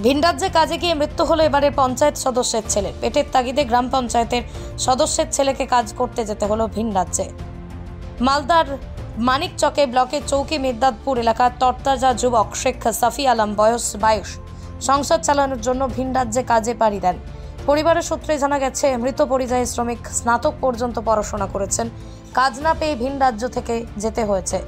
ভিন রাজ্যে কাজে গিয়ে মৃত্যু হলো এবারে পঞ্চায়েত সদস্যের ছেলে। পেটের তাগিদে গ্রাম পঞ্চায়েতের সদস্যের ছেলেকে কাজ করতে যেতে হলো ভিন রাজ্যে। মালদার মানিকচকে ব্লকের চৌকি মির্দাতপুর এলাকার তরতাজা যুবক শেখ সাফি আলম বয়স 22 সংসার চালানোর জন্য ভিন রাজ্যে কাজে পাড়ি দেন। পরিবারের সূত্রে জানা গেছে, মৃত পরিযায়ী শ্রমিক স্নাতক পর্যন্ত পড়াশোনা করেছেন। কাজ না পেয়ে ভিন রাজ্য থেকে যেতে হয়েছে।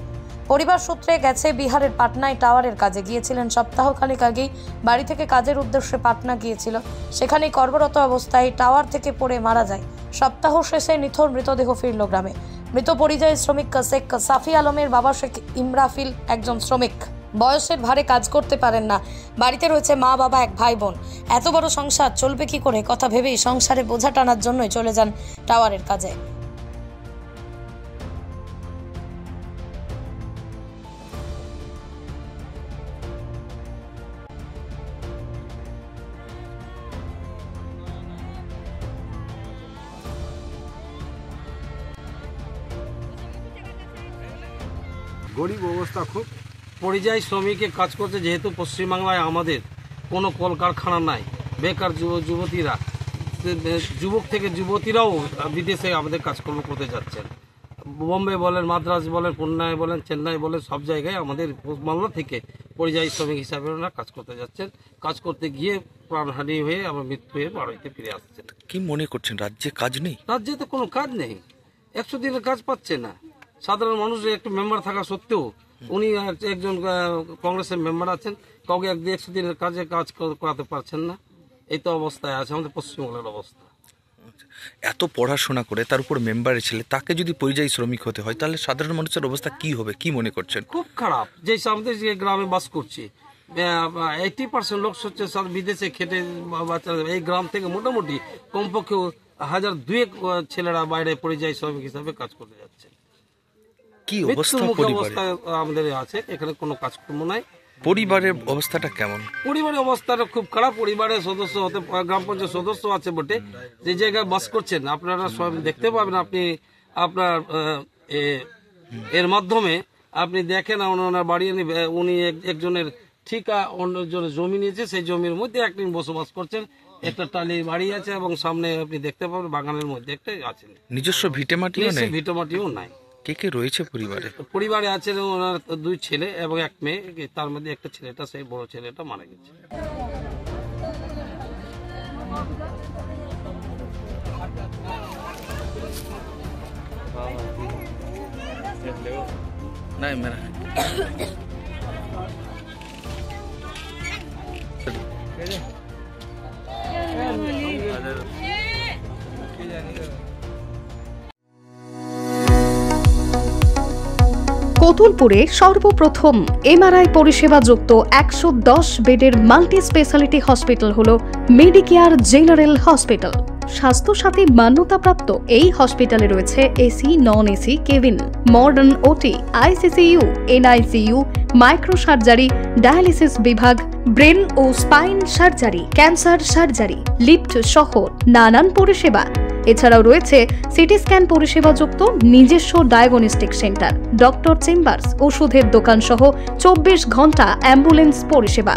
পরিবার সূত্রে গেছে, বিহারের পাটনায় টাওয়ারের কাজে গিয়েছিলেন। সপ্তাহখানেক আগেই বাড়ি থেকে কাজের উদ্দেশ্যে পাটনা গিয়েছিল। সেখানেই কর্মরত অবস্থায় টাওয়ার থেকে পড়ে মারা যায়। সপ্তাহ শেষে নিথর মৃতদেহ ফিরল গ্রামে। মৃত পরিযায়ী শ্রমিক শেখ সাফি আলমের বাবা শেখ ইমরাফিল একজন শ্রমিক, বয়সের ভারে কাজ করতে পারেন না। বাড়িতে রয়েছে মা, বাবা, এক ভাই বোন। এত বড় সংসার চলবে কি করে কথা ভেবেই সংসারে বোঝা টানার জন্যই চলে যান টাওয়ারের কাজে। গরিব অবস্থা খুব। পরিযায়ী শ্রমিকে কাজ করতে, যেহেতু পশ্চিমবাংলায় আমাদের কোনো কলকারখানা নাই, বেকার যুবতীরা, যুবক থেকে যুবতীরাও বিদেশে আমাদের কাজকর্ম করতে যাচ্ছেন। বোম্বে বলেন, মাদ্রাজ বলেন, পুনে বলেন, চেন্নাই বলেন, সব জায়গায় আমাদের বাংলা থেকে পরিযায়ী শ্রমিক হিসাবে ওনারা কাজ করতে যাচ্ছেন। কাজ করতে গিয়ে প্রাণহানি হয়ে আবার মৃত্যু হয়ে বাড়িতে ফিরে আসছেন। কি মনে করছেন, রাজ্যে কাজ নেই? রাজ্যে তো কোনো কাজ নেই, 100 দিনের কাজ পাচ্ছে না। সাধারণ মানুষের একটু মেম্বার থাকা সত্ত্বেও, উনি একজন কংগ্রেসের মেম্বার আছেন, কাউকে 100 দিনের কাজ করাতে পারছেন না। এই তো অবস্থায় আছে আমাদের পশ্চিমবঙ্গের অবস্থা। এত পড়াশোনা করে তার উপর মেম্বারের ছেলে, তাকে যদি পরিযায়ী শ্রমিক হতে হয়, তাহলে সাধারণ মানুষের অবস্থা কি হবে, কি মনে করছেন? খুব খারাপ। যে আমাদের যে গ্রামে বাস করছি, 80% লোক হচ্ছে বিদেশে খেটে বাচ্চারা। এই গ্রাম থেকে মোটামুটি কমপক্ষে 1002 ছেলেরা বাইরে পরিযায়ী শ্রমিক হিসাবে কাজ করতে যাচ্ছে। কি অবস্থা আমাদের আছে, এখানে কোনো কাজকর্ম নাই। পরিবারের অবস্থাটা কেমন? পরিবারের অবস্থাটা খুব খারাপ। পরিবারের সদস্য হতে, গ্রাম পঞ্চায়েত সদস্য আছে বটে, যে জায়গায় বাস করছেন আপনারা সব দেখতে পাবেন। আপনি আপনার এর মাধ্যমে আপনি দেখেন, ওনার বাড়ি উনি একজনের ঠিকা অন্যজনের জমি নিয়েছে, সেই জমির মধ্যে একদিন বসবাস করছেন। একটা টালি বাড়ি আছে এবং সামনে আপনি দেখতে পাবেন বাগানের মধ্যে একটা আছে। নিজস্ব ভিটেমাটিও নেই? ভিটেমাটিও নাই। কে কে রয়েছে পরিবারে? পরিবারে আছে ওনার 2 ছেলে এবং 1 মেয়ে। তার মধ্যে একটা ছেলেটা, সেই বড় ছেলেটা মারা গেছে। नहीं मेरा কোতুলপুরে সর্বপ্রথম এমআরআই পরিষেবা যুক্ত 110 বেডের মাল্টি স্পেশালিটি হসপিটাল হলো মেডিকেয়ার জেনারেল হসপিটাল। স্বাস্থ্যসাথী মান্যতাপ্রাপ্ত এই হসপিটালে রয়েছে AC, non AC cabin, modern OT, ICCU, NICU, micro surgery, dialysis বিভাগ, ব্রেন ও spine surgery, cancer surgery, lift সহ নানান পরিষেবা। এছাড়াও রয়েছে সিটি স্ক্যান পরিষেবা যুক্ত নিজস্ব ডায়াগনস্টিক সেন্টার, ডক্টর চেম্বার্স, ওষুধের দোকান সহ 24 ঘন্টা অ্যাম্বুলেন্স পরিষেবা।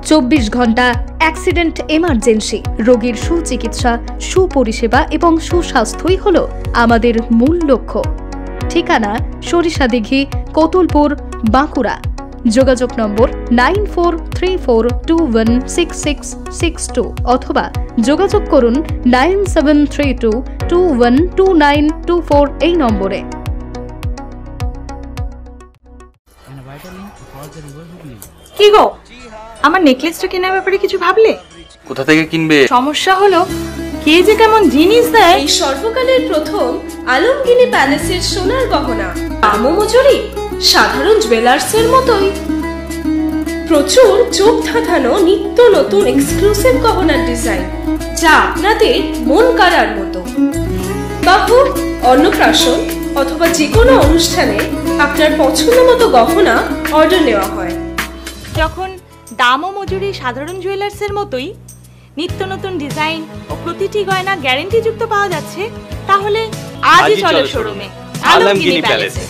24 ঘন্টা অ্যাক্সিডেন্ট এমার্জেন্সি। রোগীর সুচিকিৎসা, সুপরিষেবা এবং সুস্বাস্থ্যই হল আমাদের মূল লক্ষ্য। ঠিকানা সরিষাদিঘি, কোতুলপুর, বাঁকুড়া। যোগাযোগ নম্বর 9434216662 অথবা যোগাযোগ করুন 9732212924 এই নম্বরে। কি গো, আমার নেকলেসটা কেনার ব্যাপারে কিছু ভাবলে? কোথা থেকে কিনবে? সমস্যা হলো কে যে কেমন জিনিস দেয়। এই সর্বকালের প্রথম আলমগিনি প্যালেসের সোনার গহনা, দামও মজুরি সাধারণ জুয়েলার্সের মতোই। প্রচুর চোখ ধাঁধানো নিত্য নতুন এক্সক্লুসিভ গহনার ডিজাইন, যা আপনাদের মন কাড়ার মতো। বাহু, অন্নপ্রাশন অথবা যে কোনো অনুষ্ঠানে আপনার পছন্দ মতো গহনা অর্ডার নেওয়া হয়। যখন দাম ও মজুরি সাধারণ জুয়েলার্সের মতোই, নিত্য নতুন ডিজাইন ও প্রতিটি গয়না গ্যারান্টি যুক্ত পাওয়া যাচ্ছে, তাহলে আজই চলো শোরুমে আলমগিনি প্যালেসে।